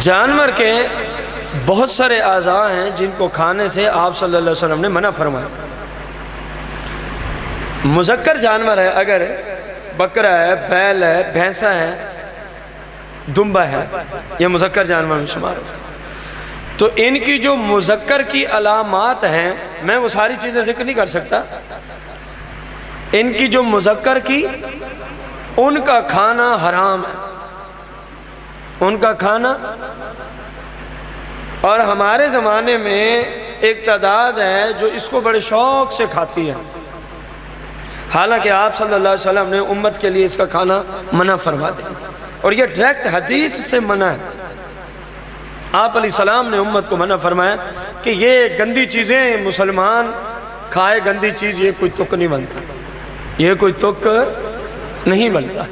جانور کے بہت سارے اعضاء ہیں جن کو کھانے سے آپ صلی اللہ علیہ وسلم نے منع فرمایا۔ مذکر جانور ہے، اگر بکرا ہے، بیل ہے، بھینسا ہے، دمبا ہے، یہ مذکر جانور میں شمار ہوتا ہے۔ تو ان کی جو مذکر کی علامات ہیں، میں وہ ساری چیزیں ذکر نہیں کر سکتا، ان کی جو مذکر کی، ان کا کھانا حرام ہے، ان کا کھانا۔ اور ہمارے زمانے میں ایک تعداد ہے جو اس کو بڑے شوق سے کھاتی ہے، حالانکہ آپ صلی اللہ علیہ وسلم نے امت کے لیے اس کا کھانا منع فرما دیا، اور یہ ڈائریکٹ حدیث سے منع ہے۔ آپ علیہ السلام نے امت کو منع فرمایا کہ یہ گندی چیزیں مسلمان کھائے، گندی چیز، یہ کوئی تک نہیں بنتا، یہ کوئی تک نہیں بنتا۔